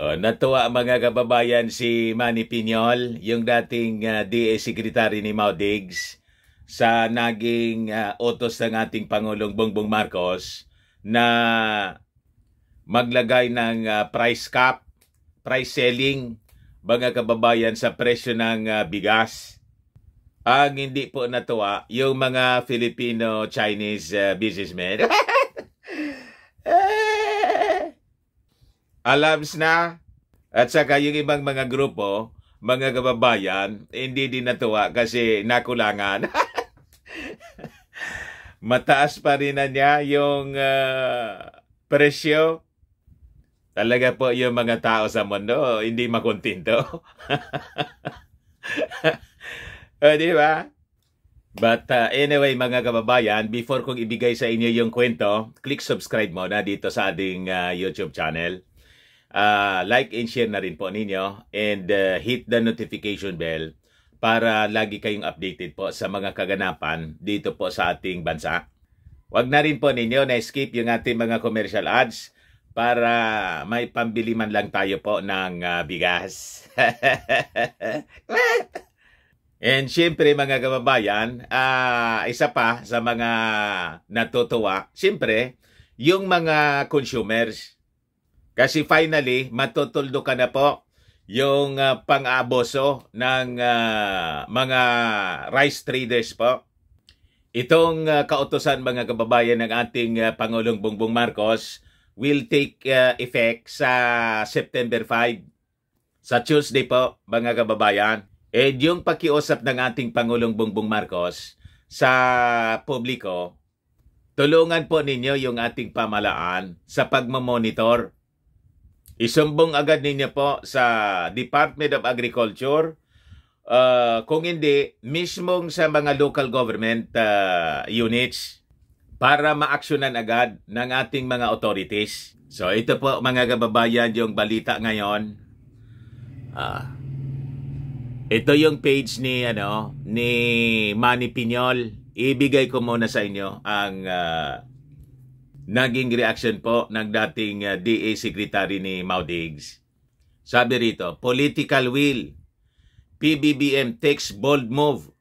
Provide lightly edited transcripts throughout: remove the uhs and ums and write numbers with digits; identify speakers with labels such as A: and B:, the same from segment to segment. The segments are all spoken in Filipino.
A: Natuwa mga kababayan si Manny Piñol, yung dating DA Secretary ni Mau Diggs, sa naging utos ng ating Pangulong Bongbong Marcos na maglagay ng price cap, price selling, mga kababayan, sa presyo ng bigas. Ang hindi po natuwa, yung mga Filipino-Chinese businessmen. Alams na. At saka yung ibang mga grupo, mga kababayan, hindi din natuwa kasi nakulangan. Mataas pa rin na niya yung presyo. Talaga po yung mga tao sa mundo, hindi makontento. Di ba? But anyway mga kababayan, before kong ibigay sa inyo yung kwento, click subscribe muna dito sa ating YouTube channel. Like and share na rin po ninyo, and hit the notification bell para lagi kayong updated po sa mga kaganapan dito po sa ating bansa. Huwag na rin po ninyo na-skip yung ating mga commercial ads para may pambili man lang tayo po ng bigas. And syempre mga kababayan, isa pa sa mga natutuwa, syempre yung mga consumers. Kasi finally, matutuldo ka na po yung pang-abuso ng mga rice traders po. Itong kautusan mga kababayan ng ating Pangulong Bongbong Marcos will take effect sa September 5, sa Tuesday po mga kababayan. And yung pakiusap ng ating Pangulong Bongbong Marcos sa publiko, tulungan po ninyo yung ating pamahalaan sa pagmamonitor. Isumbong agad ninyo po sa Department of Agriculture, kung hindi, mismong sa mga local government units para maaksyonan agad ng ating mga authorities. So ito po mga kababayan yung balita ngayon. Ito yung page ni Manny Piñol. Ibigay ko muna sa inyo ang naging reaction po ng dating DA Secretary ni Mau Diggs. Sabi rito, political will. PBBM takes bold move.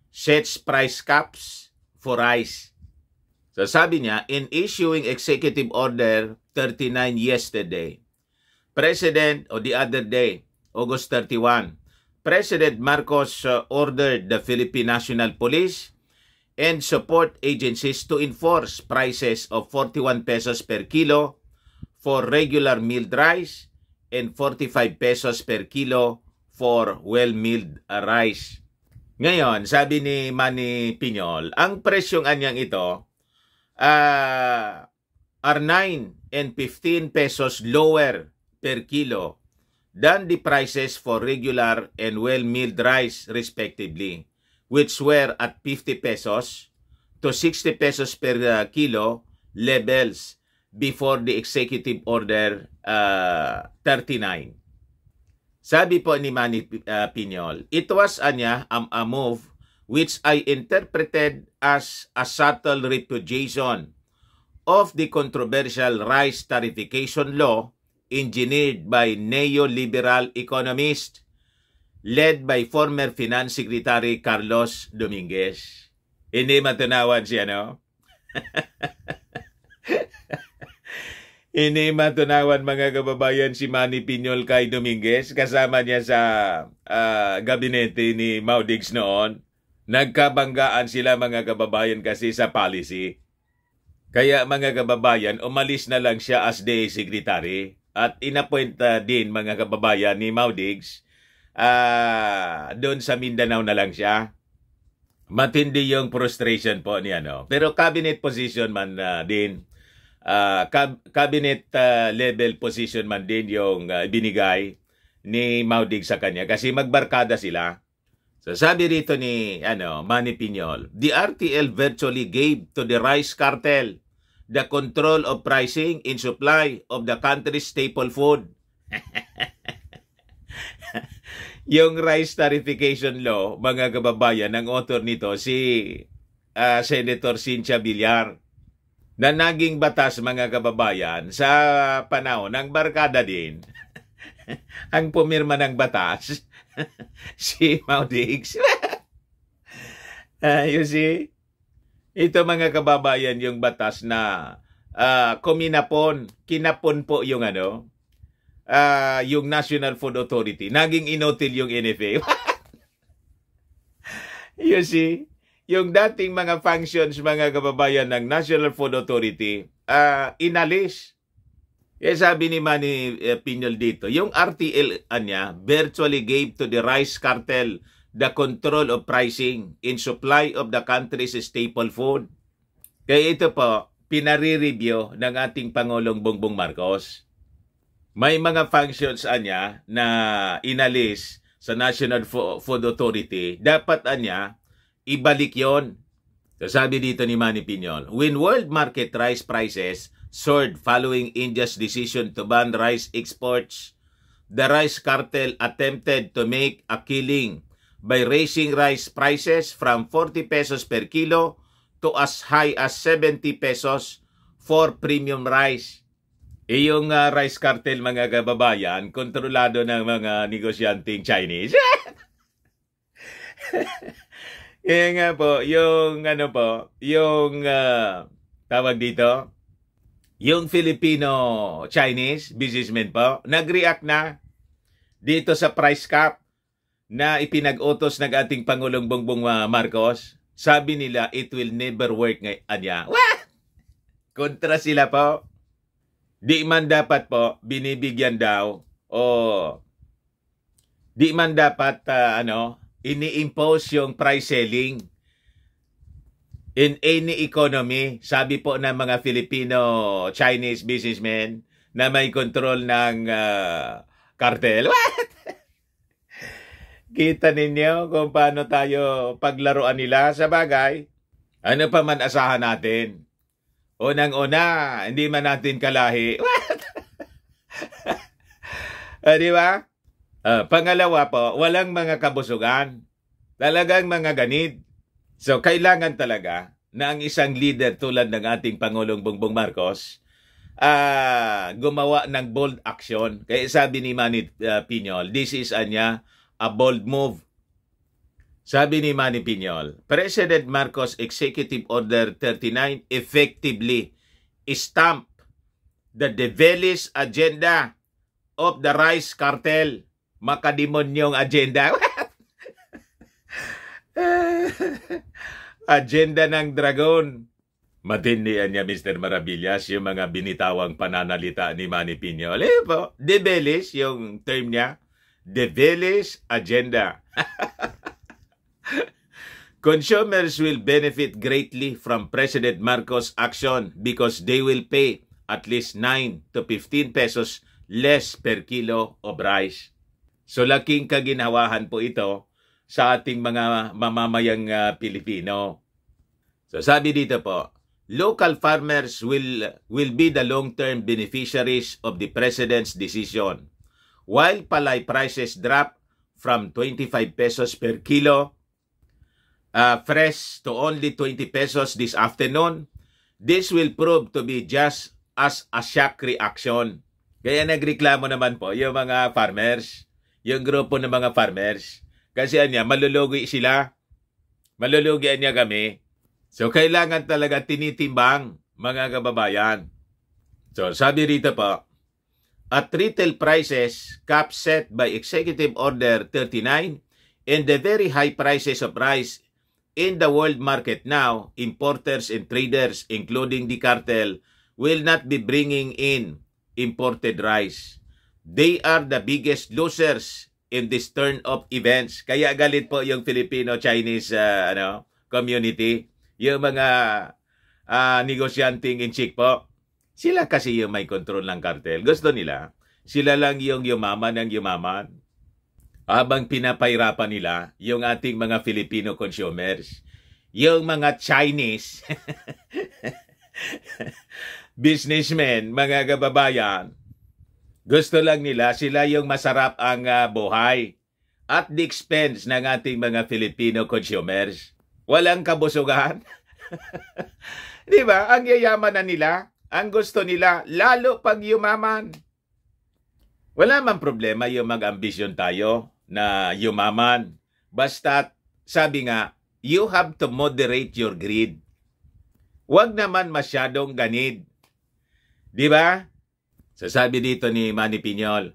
A: Sets price caps for rice. So sabi niya, in issuing Executive Order 39 yesterday, President, o the other day, August 31, President Marcos ordered the Philippine National Police and support agencies to enforce prices of 41 pesos per kilo for regular milled rice and 45 pesos per kilo for well-milled rice. Ngayon, sabi ni Manny Piñol, ang presyong anyang ito are 9 and 15 pesos lower per kilo than the prices for regular and well-milled rice respectively, which were at 50 pesos to 60 pesos per kilo levels before the Executive Order 39. Sabi po ni Manny Piñol, it was a move which I interpreted as a subtle repudiation of the controversial rice tariffication law engineered by neoliberal economists led by former Finance Secretary Carlos Dominguez. Hindi matunawan siya, no? Hindi matunawan mga kababayan si Manny Piñol kay Dominguez. Kasama niya sa gabinete ni Mau Diggs noon. Nagkabanggaan sila mga kababayan kasi sa policy. Kaya mga kababayan, umalis na lang siya as DA Secretary at inappoint din mga kababayan ni Mau Diggs. Doon sa Mindanao na lang siya. Matindi yung frustration po niya, no? Pero cabinet position man din. Cabinet level position man din yung binigay ni Mau Diggs sa kanya kasi magbarkada sila. So sabi rito ni Manny Piñol, the RTL virtually gave to the rice cartel the control of pricing in supply of the country's staple food. Yung rice tariffication law, mga kababayan, ang author nito si Senator Cynthia Villar. na naging batas, mga kababayan, sa panahon ng barkada din. Ang pumirma ng batas, si Mao Diggs. You see? Ito, mga kababayan, yung batas na kinapon po yung yung National Food Authority. Naging inutil yung NFA. You see? Yung dating mga functions, mga kababayan, ng National Food Authority, inalis. Kaya sabi ni Manny Piñol dito, yung RTL niya virtually gave to the rice cartel the control of pricing in supply of the country's staple food. Kaya ito po, pinare-review ng ating Pangulong Bongbong Marcos. May mga functions niya na inalis sa National Food Authority, dapat ibalik yon. So sabi dito ni Manny Piñol, when world market rice prices soared following India's decision to ban rice exports, the rice cartel attempted to make a killing by raising rice prices from 40 pesos per kilo to as high as 70 pesos for premium rice. Yung rice cartel, mga kababayan, kontrolado ng mga negosyanteng Chinese. Kaya nga po, yung tawag dito, yung Filipino-Chinese businessmen po, nag-react na dito sa price cap na ipinag-utos ng ating Pangulong Bongbong Marcos. Sabi nila, it will never work ngayon. Kontra sila po. Di man dapat po, binibigyan daw, di man dapat, ini-impose yung price selling in any economy, sabi po ng mga Filipino-Chinese businessmen na may control ng cartel. Kita ninyo kung paano tayo paglaruan nila sa bagay. Ano pa man asahan natin? Unang-una, hindi man natin kalahi. Di ba? Pangalawa po, walang mga kabusugan. Talagang mga ganid. So, kailangan talaga na ang isang leader tulad ng ating Pangulong Bongbong Marcos gumawa ng bold action. Kaya sabi ni Manny Piñol, this is a bold move. Sabi ni Manny Piñol, President Marcos Executive Order 39 effectively stamp the devilish agenda of the rice cartel. Makademonyong agenda. Agenda ng dragon. Matindihan niya, Mr. Maravillas, yung mga binitawang pananalita ni Manny Piñol. Po, devilish yung term niya. Devilish agenda. Consumers will benefit greatly from President Marcos' action because they will pay at least 9 to 15 pesos less per kilo of rice. So laking kaginawahan po ito sa ating mga mamamayang Pilipino. So sabi dito po, local farmers will be the long-term beneficiaries of the President's decision. While palay prices drop from 25 pesos per kilo fresh to only 20 pesos this afternoon, this will prove to be just as a shock reaction. Kaya nagreklamo naman po yung mga farmers, yung grupo ng mga farmers. Kasi malulugi sila. Malulugi kami. So, kailangan talaga tinitimbang, mga kababayan. So, sabi rito po, at retail prices cap set by Executive Order 39 and the very high prices of rice in the world market now, importers and traders, including the cartel, will not be bringing in imported rice. They are the biggest losers in this turn of events. Kaya galit po yung Filipino-Chinese community. Yung mga negosyanteng in chick po. Sila kasi yung may control ng cartel. Gusto nila, sila lang yung yumaman ng yumaman. Habang pinapahirapan nila yung ating mga Filipino consumers. Yung mga Chinese businessmen, mga kababayan, gusto lang nila sila yung masarap ang buhay at the expense ng ating mga Filipino consumers. Walang kabusugan. Di ba? Ang yayaman na nila, ang gusto nila, lalo pag yumaman. Wala man problema yung mag-ambisyon tayo na yumaman. Basta, sabi nga, you have to moderate your greed. Huwag naman masyadong ganid. Di ba? Sasabi dito ni Manny Piñol,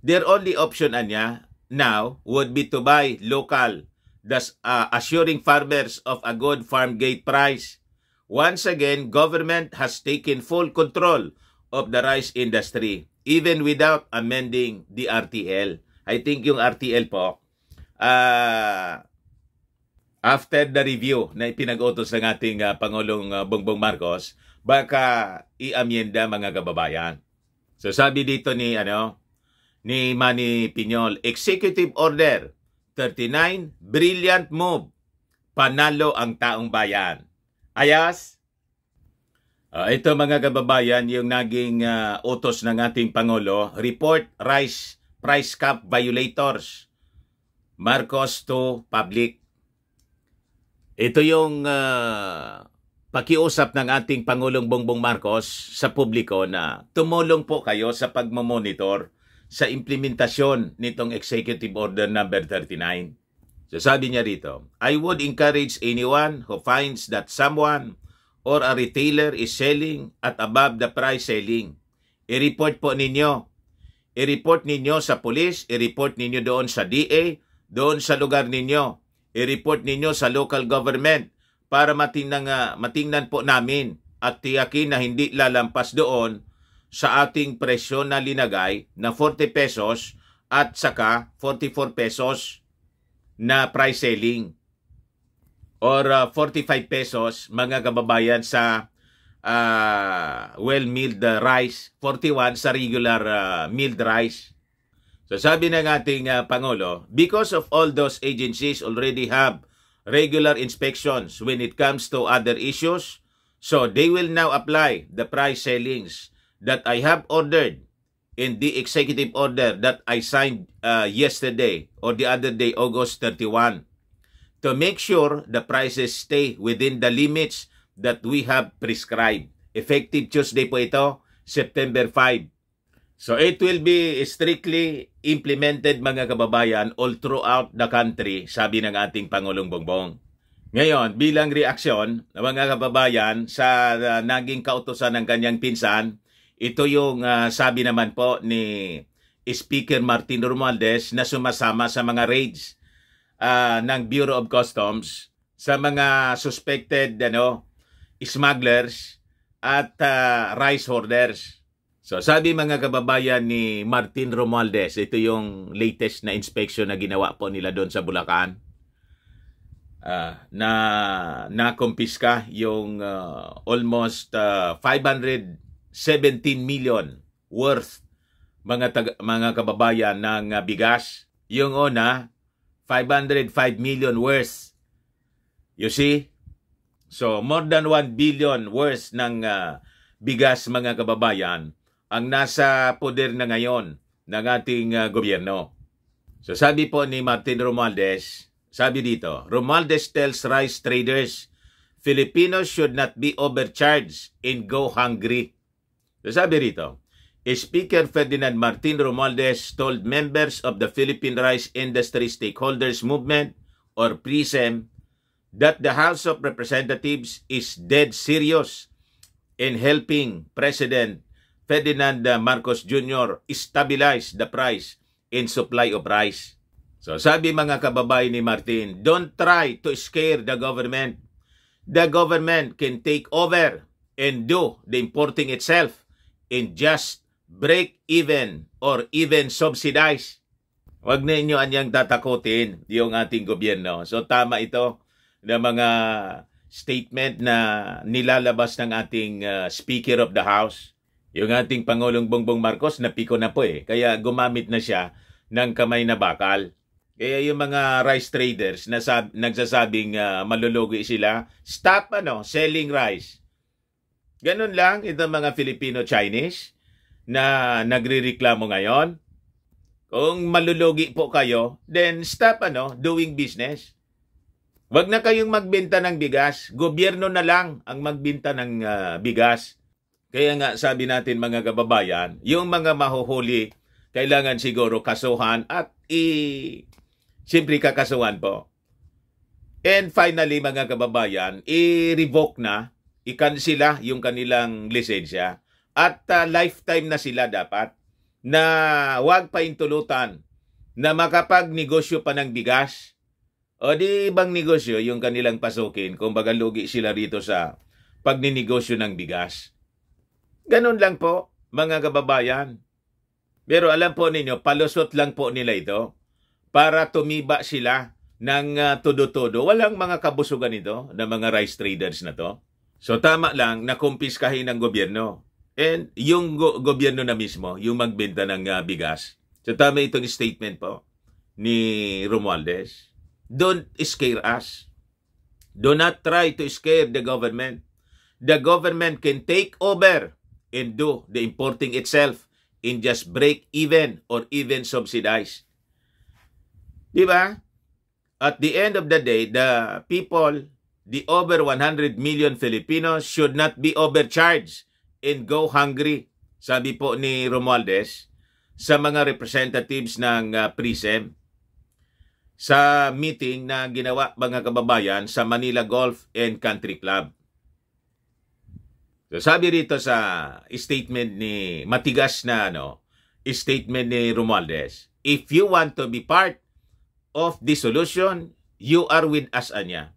A: their only option anya now would be to buy local, thus assuring farmers of a good farm gate price. Once again, government has taken full control of the rice industry, even without amending the RTL. I think yung RTL po, after the review na ipinag-utos ng ating Pangulong Bongbong Marcos, baka i-amyenda mga kababayan. So sabi dito ni Manny Piñol, Executive Order 39, brilliant move. Panalo ang taong bayan. Ayas? Ito mga kababayan, yung naging utos ng ating Pangulo, report rice price cap violators. Marcos to public. Ito yung pakiusap ng ating Pangulong Bongbong Marcos sa publiko na tumulong po kayo sa pagmamonitor sa implementasyon nitong Executive Order number 39. So sabi niya rito, I would encourage anyone who finds that someone or a retailer is selling at above the price selling. I-report po ninyo. I-report ninyo sa police, i-report ninyo doon sa DA, doon sa lugar ninyo. I-report ninyo sa local government para matingnan po namin at tiyakin na hindi lalampas doon sa ating presyo na linagay na 40 pesos at saka 44 pesos na price selling or 45 pesos mga kababayan sa well-milled rice, 41 sa regular milled rice. So sabi ng ating Pangulo, because of all those agencies already have regular inspections when it comes to other issues, so they will now apply the price sellings that I have ordered in the executive order that I signed yesterday or the other day, August 31, to make sure the prices stay within the limits that we have prescribed. Effective Tuesday po ito, September 5. So it will be strictly implemented mga kababayan all throughout the country, sabi ng ating Pangulong Bongbong. Ngayon, bilang reaksyon mga kababayan sa naging kautusan ng kanyang pinsan, ito yung sabi naman po ni Speaker Martin Romualdez na sumasama sa mga raids ng Bureau of Customs sa mga suspected smugglers at rice hoarders. So sabi mga kababayan ni Martin Romualdez, ito yung latest na inspection na ginawa po nila doon sa Bulacan. Na kumpiska yung almost 517 million worth mga kababayan ng bigas. Yung una, 505 million worth. You see? So more than 1 billion worth ng bigas mga kababayan ang nasa poder na ngayon ng ating gobyerno. So sabi po ni Martin Romualdez, sabi dito, Romualdez tells rice traders, Filipinos should not be overcharged and go hungry. So sabi rito, Speaker Ferdinand Martin Romualdez told members of the Philippine Rice Industry Stakeholders Movement or PRISM that the House of Representatives is dead serious in helping President Ferdinand Marcos Jr. stabilize the price and supply of rice. So sabi mga kababayan ni Martin, don't try to scare the government. The government can take over and do the importing itself and just break even or even subsidize. Huwag na inyo anyang tatakutin yung ating gobyerno. So tama ito na mga statement na nilalabas ng ating Speaker of the House. Yung ating Pangulong Bongbong Marcos, napiko na po Kaya gumamit na siya ng kamay na bakal. Kaya yung mga rice traders na nagsasabing malulugi sila, stop selling rice. Ganun lang itong mga Filipino-Chinese na nagrereklamo ngayon. Kung malulugi po kayo, then stop doing business. Wag na kayong magbenta ng bigas. Gobyerno na lang ang magbenta ng bigas. Kaya nga sabi natin mga kababayan, yung mga mahuhuli, kailangan siguro kasuhan at siyempre kakasuhan po. And finally mga kababayan, i-revoke na, i-cancela yung kanilang lisensya. At lifetime na sila dapat na wag pa intulutan na makapagnegosyo pa ng bigas. O di ibang negosyo yung kanilang pasukin kung baga lugi sila rito sa pagninegosyo ng bigas. Ganun lang po, mga kababayan. Pero alam po ninyo, palusot lang po nila ito para tumiba sila ng todo-todo. Walang mga kabusugan ito ng mga rice traders na to. So tama lang na kumpiskahin ng gobyerno. And yung gobyerno na mismo, yung magbenta ng bigas. So tama itong statement po ni Romualdez. Don't scare us. Do not try to scare the government. The government can take over and do the importing itself and just break even or even subsidize. Diba? At the end of the day, the people, the over 100 million Filipinos should not be overcharged and go hungry. Sabi po ni Romualdez sa mga representatives ng PRISM sa meeting na ginawa mga kababayan sa Manila Golf and Country Club. So sabi rito sa statement ni matigas na statement ni Romualdez, if you want to be part of the solution, you are with us, anya.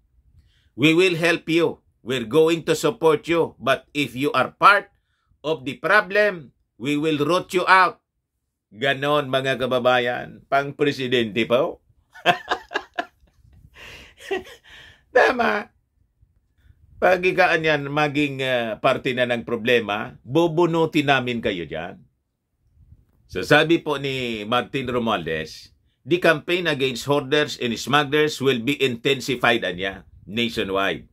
A: We will help you. We're going to support you. But if you are part of the problem, we will root you out. Ganon mga kababayan, pang presidente po. Tama. Pag ikaan yan, maging parte na ng problema, bubunutin namin kayo dyan. So sabi po ni Martin Romualdez, the campaign against hoarders and smugglers will be intensified nationwide.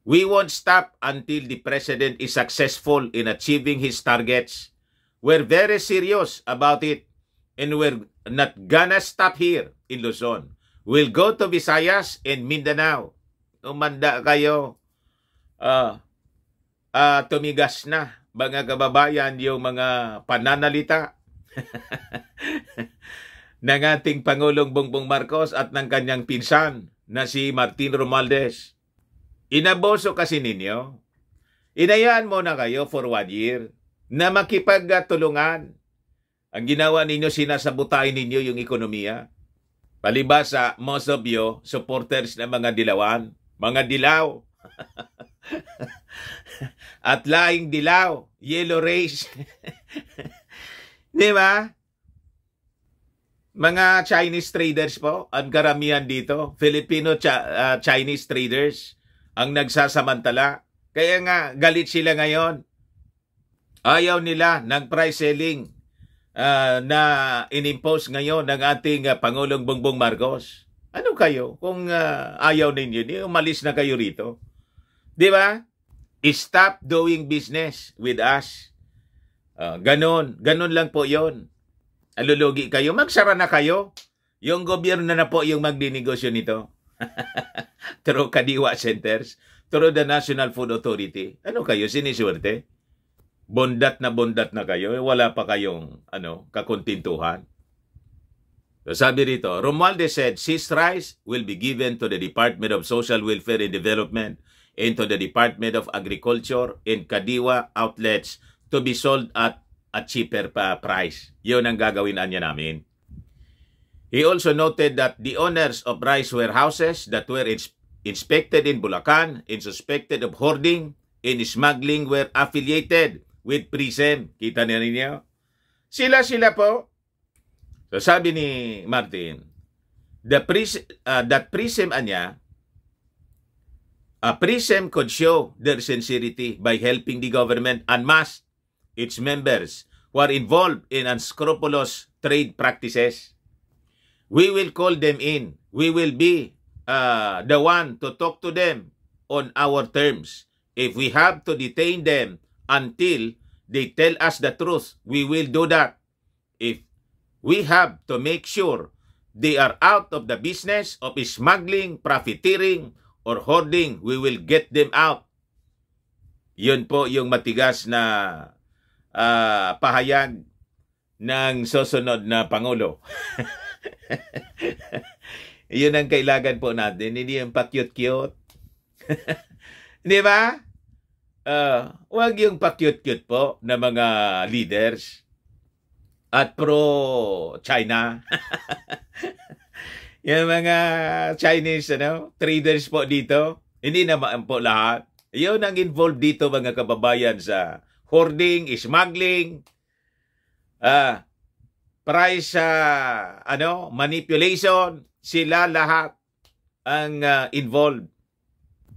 A: We won't stop until the president is successful in achieving his targets. We're very serious about it and we're not gonna stop here in Luzon. We'll go to Visayas and Mindanao. Umanda kayo. Tumigas na, mga kababayan, yung mga pananalita ng ating Pangulong Bongbong Marcos at ng kanyang pinsan na si Martin Romualdez. Inaboso kasi ninyo. Inayaan mo na kayo for 1 year na makipagtulungan. Ang ginawa ninyo, sinasabutahin ninyo yung ekonomiya. Palibasa, most of you, supporters ng mga dilawan, mga dilaw. At laing dilaw, yellow race. Di ba? Mga Chinese traders po, ang karamihan dito, Filipino-Chinese traders, ang nagsasamantala. Kaya nga, galit sila ngayon. Ayaw nila ng price selling na inimpose ngayon ng ating Pangulong Bongbong Marcos. Ano kayo? Kung ayaw ninyo, umalis na kayo rito. Di ba? Stop doing business with us. Ganon lang po yon. Alulugi kayo, magsara na kayo. Yung gobyerno na po yung magdinegosyo nito. Through Kadiwa Centers, through the National Food Authority. Ano kayo, siniswerte? Bondat na kayo, wala pa kayong kakontintuhan. So sabi rito, Romualdez said, ceased rice will be given to the Department of Social Welfare and Development and to the Department of Agriculture and Kadiwa outlets to be sold at a cheaper price. Yun ang gagawin niya namin. He also noted that the owners of rice warehouses that were inspected in Bulacan and suspected of hoarding and smuggling were affiliated with PRISM. Kita niyo ninyo? Sila po. So sabi ni Martin, that PRISM PRISM could show their sincerity by helping the government unmask its members who are involved in unscrupulous trade practices. We will call them in. We will be the one to talk to them on our terms. If we have to detain them until they tell us the truth, we will do that. If we have to make sure they are out of the business of smuggling, profiteering, or hoarding, we will get them out. Yun po yung matigas na pahayag ng susunod na Pangulo. Yun ang kailangan po natin, hindi yung pa-cute-cute. Di ba? Huwag yung pa-cute-cute po na mga leaders at pro-China. Yung mga Chinese traders po dito, hindi naman po lahat. Yun ang involved dito mga kababayan sa hoarding, smuggling, price manipulation, sila lahat ang involved.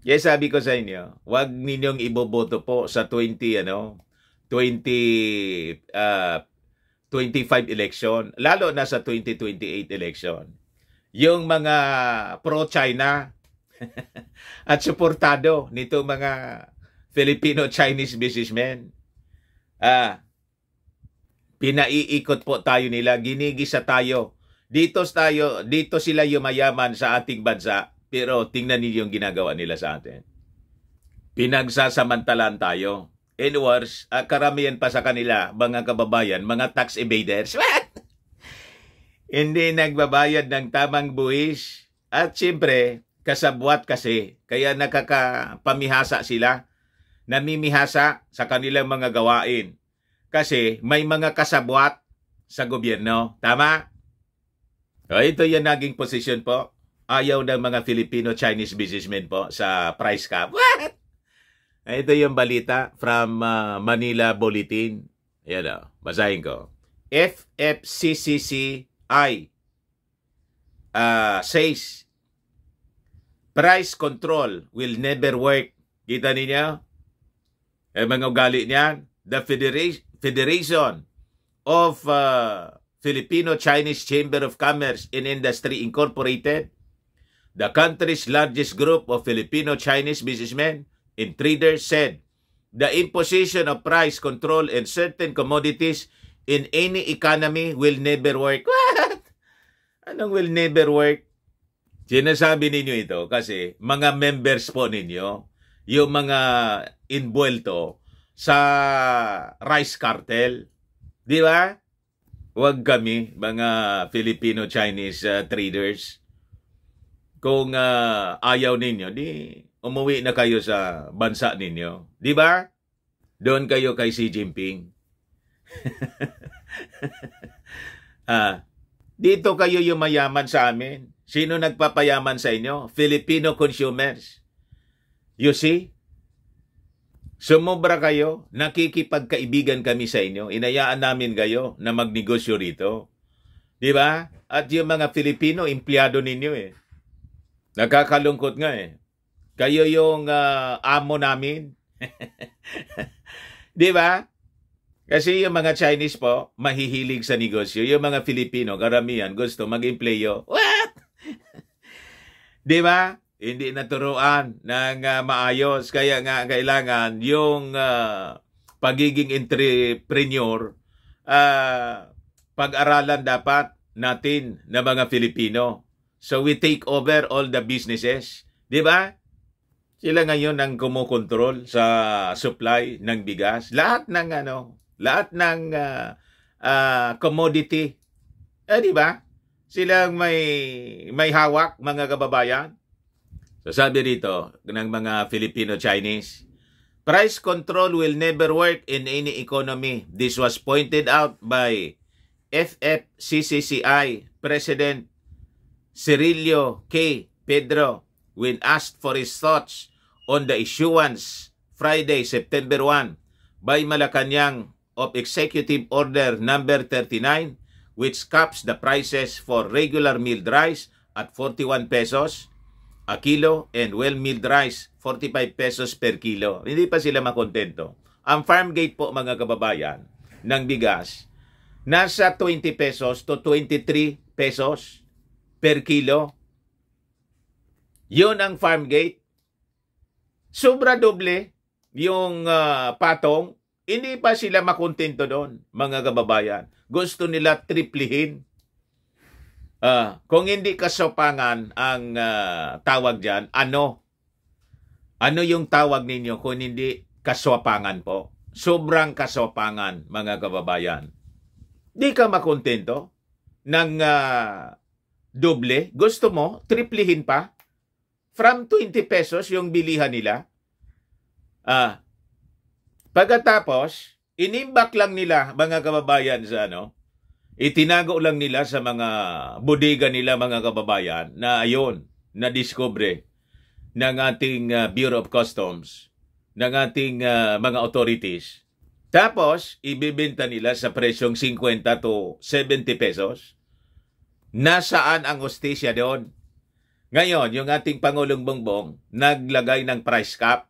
A: Yes, sabi ko sa inyo, huwag ninyong iboboto po sa 2025 election, lalo na sa 2028 election. Yung mga pro-China at suportado nito mga Filipino-Chinese businessmen, pinaiikot po tayo nila, ginigisa tayo. Dito sila yumayaman sa ating bansa, pero tingnan niyo yung ginagawa nila sa atin. Pinagsasamantalaan tayo. In words, karamihan pa sa kanila, mga kababayan, mga tax evaders. Hindi nagbabayad ng tamang buwis. At siyempre, kasabwat kasi. Kaya nakakapamihasa sila. Namimihasa sa kanilang mga gawain. Kasi may mga kasabwat sa gobyerno. Tama? Ito yung naging posisyon po. Ayaw ng mga Filipino-Chinese businessmen po sa price cap. What? Ito yung balita from Manila Bulletin. Ayan basahin ko. FFCCCI says price control will never work. Kita ninyo? Mga ugali niyan. The Federation of Filipino-Chinese Chamber of Commerce and Industry Incorporated, the country's largest group of Filipino-Chinese businessmen and traders, said the imposition of price control in certain commodities in any economy will never work. What? Anong will never work? Sinasabi ninyo ito kasi mga members po ninyo, yung mga invuelto sa rice cartel. Di ba? Huwag kami, mga Filipino-Chinese traders. Kung ayaw ninyo, di umuwi na kayo sa bansa ninyo. Di ba? Doon kayo kay Xi Jinping. Dito kayo yumayaman sa amin. Sino nagpapayaman sa inyo? Filipino consumers. You see? Sumobra kayo, nakikipagkaibigan kami sa inyo, inayaan namin kayo na magnegosyo rito. Di ba? At yung mga Filipino, empleyado ninyo eh. Nakakalungkot nga eh. Kayo yung amo namin. Di ba? Kasi yung mga Chinese po, mahihilig sa negosyo. Yung mga Filipino, karamihan, gusto mag-empleyo. What? Di ba? Hindi naturuan ng maayos. Kaya nga kailangan yung pagiging entrepreneur, pag-aralan dapat natin na mga Filipino. So we take over all the businesses. Di ba? Sila ngayon ang kumukontrol sa supply ng bigas. Lahat ng commodity. Di ba? Silang may hawak, mga kababayan. So sabi rito ng mga Filipino-Chinese, price control will never work in any economy. This was pointed out by FFCCCI President Cirilio K. Pedro when asked for his thoughts on the issuance Friday, September 1 by Malacanang of Executive Order Number 39, which caps the prices for regular milled rice at 41 pesos a kilo and well-milled rice 45 pesos per kilo. Hindi pa sila makontento. Ang farm gate po, mga kababayan, ng bigas, nasa 20 pesos to 23 pesos per kilo. Yun ang farm gate. Sobra doble yung patong. Hindi pa sila makontento doon, mga kababayan. Gusto nila triplihin. Kung hindi kasopangan ang tawag dyan, ano? Ano yung tawag ninyo kung hindi kaswapangan po? Sobrang kaswapangan, mga kababayan. Di ka makontento ng doble? Gusto mo, triplihin pa? From 20 pesos yung bilihan nila? Pagkatapos, inimbak lang nila, mga kababayan, sa itinago lang nila sa mga bodega nila, mga kababayan, na ayun, na-discover ng ating Bureau of Customs, ng ating mga authorities. Tapos, ibibenta nila sa presyong 50 to 70 pesos. Nasaan ang hustisya doon? Ngayon, yung ating Pangulong Bongbong, naglagay ng price cap.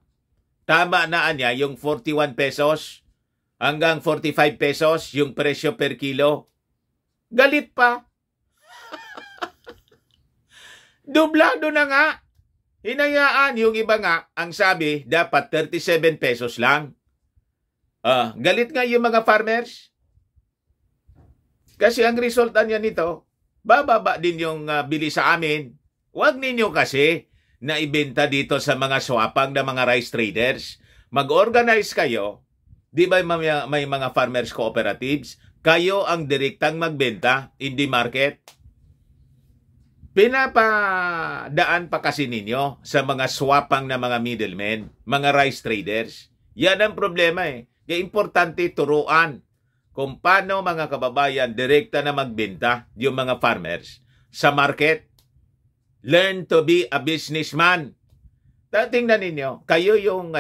A: Tama na niya yung 41 pesos hanggang 45 pesos yung presyo per kilo. Galit pa. Dublado na nga. Hinayaan yung iba nga, ang sabi, dapat 37 pesos lang. Galit nga yung mga farmers. Kasi ang resulta niya nito, bababa din yung bili sa amin. Huwag ninyo kasi na ibenta dito sa mga swapang na mga rice traders. Mag-organize kayo. Di ba may mga farmers cooperatives? Kayo ang direktang magbenta in the market. Pinapadaan pa kasi ninyo sa mga swapang na mga middlemen, mga rice traders. Yan ang problema eh. Kaya importante turuan kung paano, mga kababayan, direkta na magbenta yung mga farmers sa market. Learn to be a businessman. Tingnan ninyo, kayo yung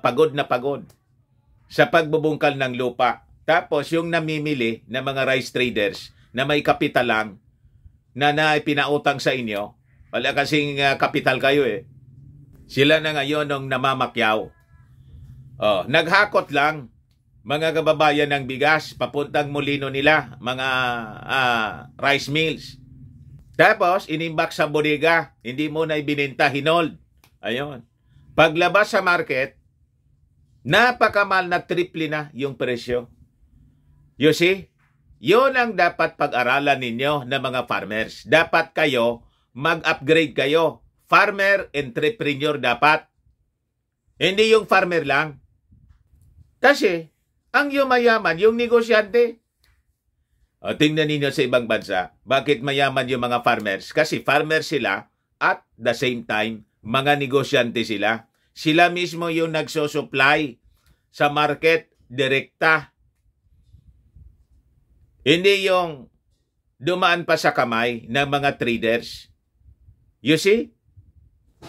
A: pagod na pagod sa pagbubungkal ng lupa. Tapos yung namimili na mga rice traders na may kapital lang na pinautang sa inyo, wala kasing kapital kayo eh. Sila na ngayon ang namamakyaw. Naghakot lang, mga kababayan, ng bigas papuntang molino nila, mga rice mills. Tapos, inimbak sa bodega, hindi mo na ibininta, hinold. Ayun. Paglabas sa market, napakamahal na, triple na yung presyo. You see? Yun ang dapat pag-aralan ninyo na mga farmers. Dapat kayo, mag-upgrade kayo. Farmer, entrepreneur dapat. Hindi yung farmer lang. Kasi, ang yumayaman, yung negosyante. Tingnan ninyo sa ibang bansa, bakit mayaman yung mga farmers? Kasi farmer sila at the same time, mga negosyante sila. Sila mismo yung nagsosupply sa market direkta. Hindi yung dumaan pa sa kamay ng mga traders. You see?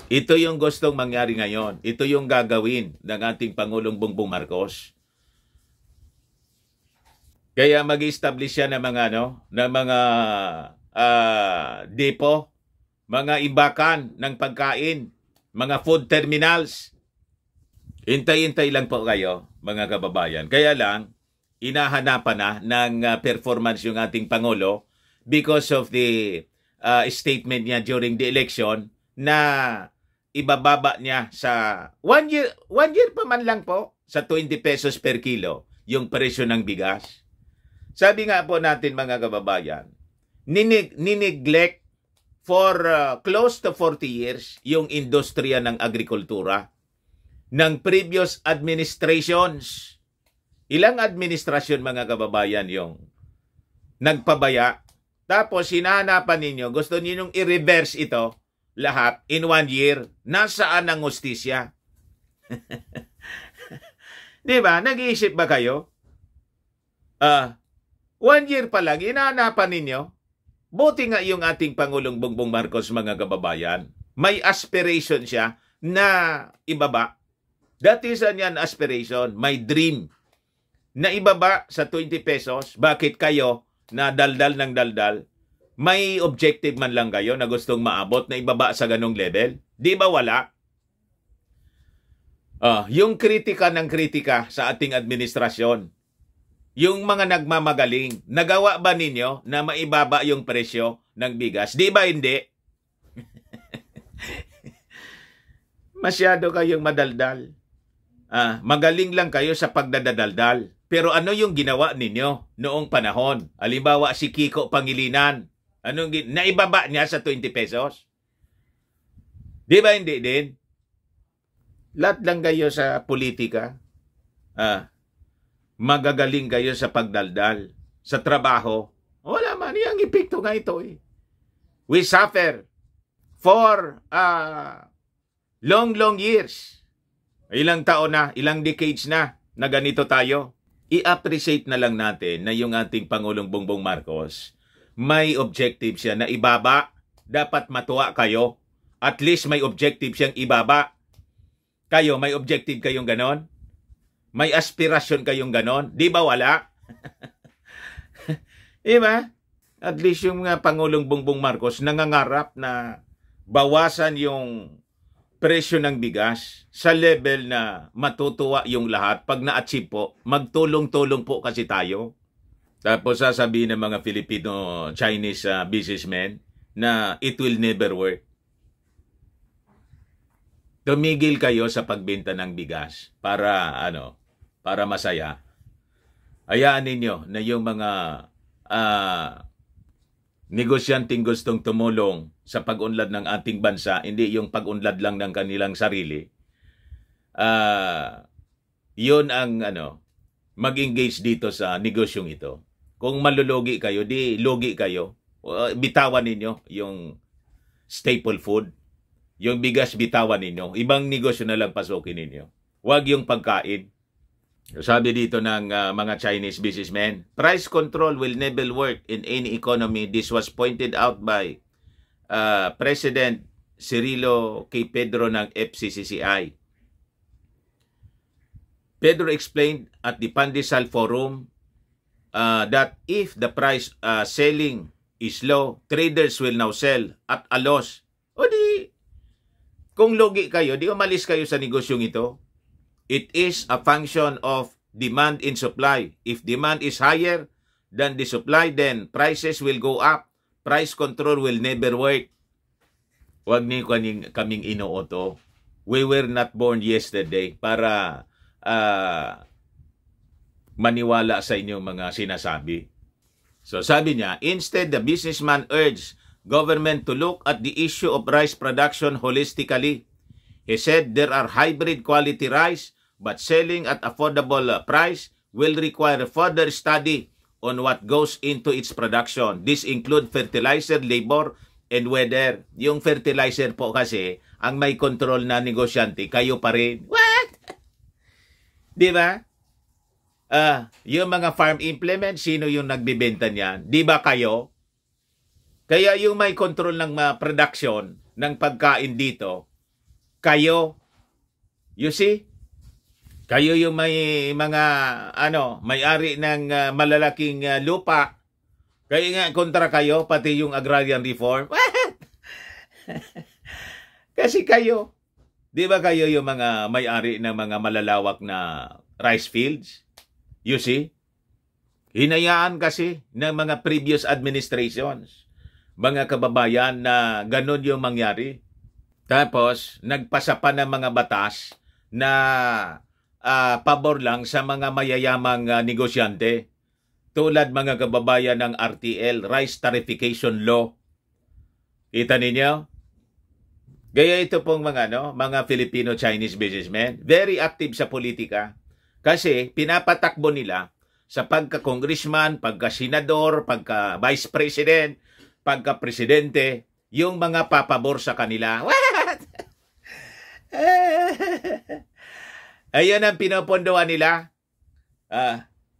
A: Ito yung gustong mangyari ngayon. Ito yung gagawin ng ating Pangulong Bongbong Marcos. Kaya mag-establish siya ng mga depo, mga imbakan ng pagkain, mga food terminals. Hintay-hintay lang po kayo, mga kababayan. Kaya lang, inahanapan na ng performance yung ating Pangulo because of the statement niya during the election na ibababa niya sa 1 year pa man lang po sa 20 pesos per kilo yung presyo ng bigas. Sabi nga po natin, mga kababayan, nineglect for close to 40 years yung industriya ng agrikultura ng previous administrations. Ilang administrasyon, mga kababayan, yung nagpabaya. Tapos hinahanapan ninyo, gusto ninyong i-reverse ito lahat in 1 year. Nasaan ang hustisya? Di ba? Nag-iisip ba kayo? 1 year pa lang, hinahanapan ninyo. Buti nga yung ating Pangulong Bongbong Marcos, mga kababayan. May aspiration siya na ibaba. That is an aspiration, my dream. Na ibaba sa 20 pesos. Bakit kayo na daldal ng daldal? May objective man lang kayo na gustong maabot na ibaba sa ganong level? Di ba wala? Yung kritika ng kritika sa ating administrasyon, yung mga nagmamagaling, nagawa ba ninyo na maibaba yung presyo ng bigas? Di ba hindi? Masyado kayong madaldal. Magaling lang kayo sa pagdadadaldal. Pero ano yung ginawa ninyo noong panahon? Halimbawa si Kiko Pangilinan, Naibaba niya sa 20 pesos? Di ba hindi din? Lahat lang kayo sa politika. Magagaling kayo sa pagdaldal, sa trabaho. Wala man, yung epekto nga ito eh. We suffer for long years. Ilang taon na, ilang decades na ganito tayo. I-appreciate na lang natin na yung ating Pangulong Bongbong Marcos, may objective siya na ibaba. Dapat matuwa kayo. At least may objective siyang ibaba. Kayo, may objective kayong ganon? May aspirasyon kayong ganon? Di ba wala? Diba? At least yung Pangulong Bongbong Marcos nangangarap na bawasan yung presyo ng bigas sa level na matutuwa yung lahat. Pag na-achieve po, magtulong-tulong po kasi tayo. Tapos sasabihin ng mga Filipino-Chinese businessmen na it will never work. Tumigil kayo sa pagbenta ng bigas para masaya. Hayaan ninyo na yung mga negosyanteng gustong tumulong sa pag-unlad ng ating bansa, hindi yung pag-unlad lang ng kanilang sarili. Yun ang mag-engage dito sa negosyong ito. Kung malulugi kayo, di lugi kayo. Bitawan ninyo yung staple food. Yung bigas, bitawan ninyo. Ibang negosyo na lang pasukin ninyo. Huwag yung pagkain. Sabi dito ng mga Chinese businessmen, price control will never work in any economy. This was pointed out by President Cirilo K. Pedro ng FCCCI. Pedro explained at the Pandesal Forum that if the price selling is low, traders will now sell at a loss. O di, kung lugi kayo, di umalis kayo sa negosyong ito. It is a function of demand and supply. If demand is higher than the supply, then prices will go up. Price control will never work. Huwag niyo kaming inuuto. We were not born yesterday para maniwala sa inyong mga sinasabi. So sabi niya, instead the businessman urged government to look at the issue of rice production holistically. He said there are hybrid quality rice, but selling at affordable price will require further study on what goes into its production. This include fertilizer, labor, and weather. Yung fertilizer po kasi, ang may control na negosyante, kayo pa rin. What? Di ba? Yung mga farm implement, sino yung nagbibenta niyan? Di ba kayo? Kaya yung may control ng production ng pagkain dito, kayo, you see? Kayo yung may mga, may-ari ng malalaking lupa. Kaya nga kontra kayo, pati yung agrarian reform. Kasi kayo, di ba kayo yung mga may-ari ng mga malalawak na rice fields? You see? Hinayaan kasi ng mga previous administrations, mga kababayan, na ganun yung mangyari. Tapos, nagpasa pa ng mga batas na pabor lang sa mga mayayamang negosyante. Tulad mga kababayan ng RTL, Rice Tarification Law. Kita ninyo? Gaya ito pong mga Filipino-Chinese businessmen, very active sa politika. Kasi pinapatakbo nila sa pagka-congressman, pagka-senador, pagka-vice president, pagka-presidente, yung mga papabor sa kanila. What? Ayun ang pinopondohan nila.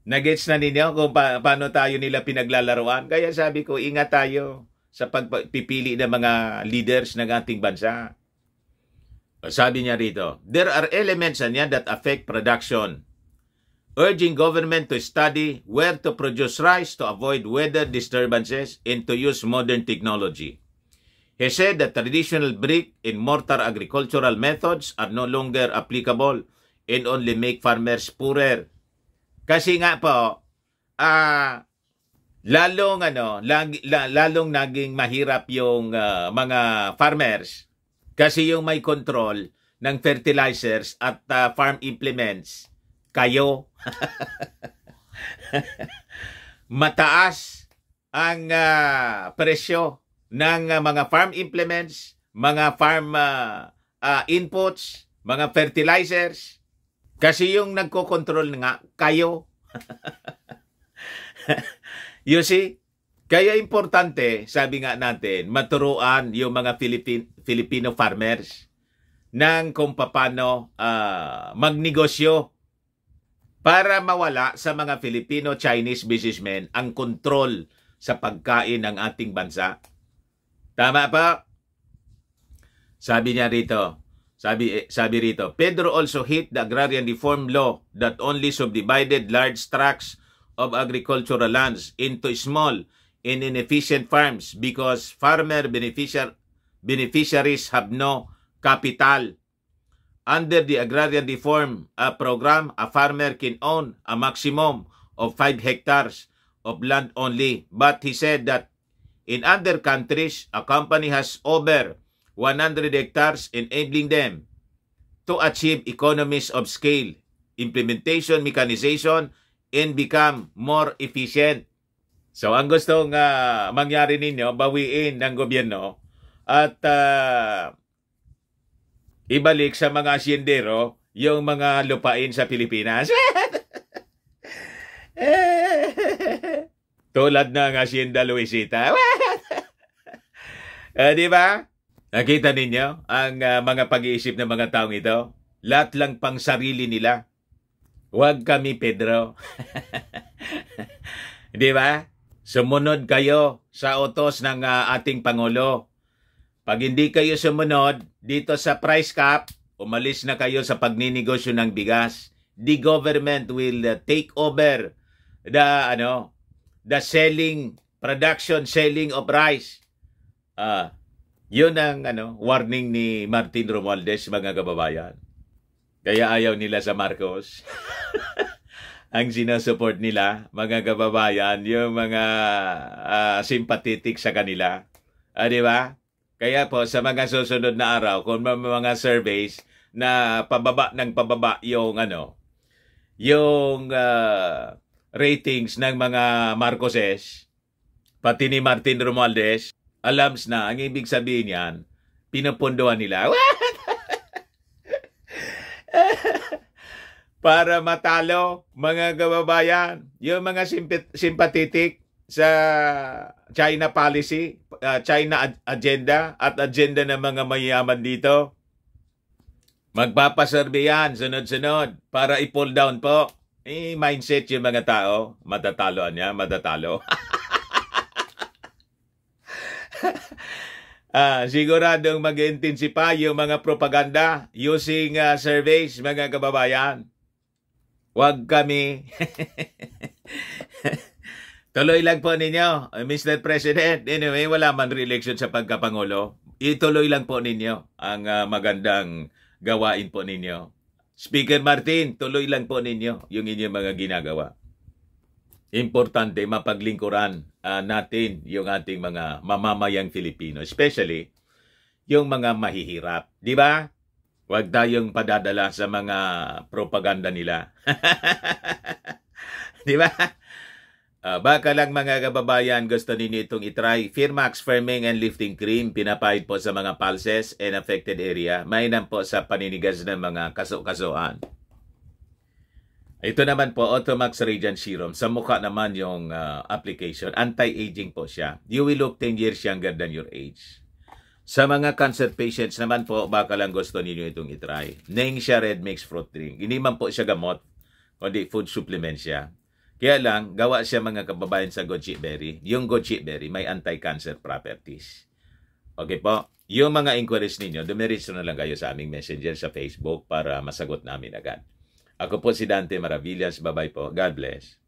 A: Nagets na ninyo kung paano tayo nila pinaglalaruan. Kaya sabi ko, ingat tayo sa pagpipili ng mga leaders ng ating bansa. Sabi niya rito, there are elements niya that affect production. Urging government to study where to produce rice to avoid weather disturbances and to use modern technology. He said that traditional brick and mortar agricultural methods are no longer applicable and only make farmers poorer. Kasi nga po, lalong naging mahirap yung mga farmers kasi yung may control ng fertilizers at farm implements, kayo. Mataas ang presyo ng mga farm implements, mga farm inputs, mga fertilizers. Kasi yung nagkokontrol nga, kayo. You see? Kaya importante, sabi nga natin, maturuan yung mga Filipino farmers ng kung paano magnegosyo para mawala sa mga Filipino-Chinese businessmen ang kontrol sa pagkain ng ating bansa. Tama pa? Sabi niya rito, sabi rito, Pedro also hit the agrarian reform law that only subdivided large tracts of agricultural lands into small and inefficient farms because farmer beneficiaries have no capital. Under the agrarian reform program, a farmer can own a maximum of 5 hectares of land only. But he said that in other countries, a company has over 100 hectares, enabling them to achieve economies of scale, implementation, mechanization, and become more efficient. So, ang gustong mangyari ninyo, bawiin ng gobyerno at ibalik sa mga asyendero yung mga lupain sa Pilipinas. Tulad ng Hacienda Luisita. Di ba? Nakita ninyo ang mga pag-iisip ng mga taong ito? Lahat lang pang sarili nila. Huwag kami, Pedro. Di ba? Sumunod kayo sa utos ng ating Pangulo. Pag hindi kayo sumunod dito sa price cap, umalis na kayo sa pagninegosyo ng bigas. The government will take over the selling of rice. Yun ang warning ni Martin Romualdez, mga kababayan. Kaya ayaw nila sa Marcos. Ang sinusupport nila, mga kababayan, yung mga sympathetic sa kanila. Di ba? Kaya po, sa mga susunod na araw, kung may mga surveys na pababa yung ratings ng mga Marcoses, pati ni Martin Romualdez, alams na, ang ibig sabihin yan, pinupunduan nila. Para matalo, mga kababayan, yung mga sympathetic sa China policy, China agenda at agenda ng mga mayayaman dito, magpapasurvey yan, sunod-sunod, para i-pull down po. Mindset yung mga tao, matataloan niya, matatalo. Siguradong mag-intensify yung mga propaganda using surveys, mga kababayan. Huwag kami. Tuloy lang po ninyo, Mr. President. Anyway, wala man re-election sa pagkapangulo. Ituloy lang po ninyo ang magandang gawain po ninyo. Speaker Martin, tuloy lang po ninyo yung inyong mga ginagawa. Importante, mapaglingkuran natin yung ating mga mamamayang Filipino, especially yung mga mahihirap. Di ba? Huwag tayong padadala sa mga propaganda nila. Di ba? Baka lang, mga kababayan, gusto ninyo itong itry. Firmax Firming and Lifting Cream, pinapahid po sa mga pulses and affected area. Mainam po sa paninigas ng mga kaso-kasuan. Ito naman po, Automax Radiant Serum. Sa mukha naman yung application. Anti-aging po siya. You will look 10 years younger than your age. Sa mga cancer patients naman po, baka lang gusto ninyo itong itry. Ningxia Red Mix Fruit Drink. Hindi man po siya gamot, kundi food supplement siya. Kaya lang, gawa siya, mga kababayan, sa goji berry. Yung goji berry may anti-cancer properties. Okay po? Yung mga inquiries ninyo, dumiretso na lang kayo sa aming messenger sa Facebook para masagot namin agad. Ako po si Dante Maravillas. Bye-bye po. God bless.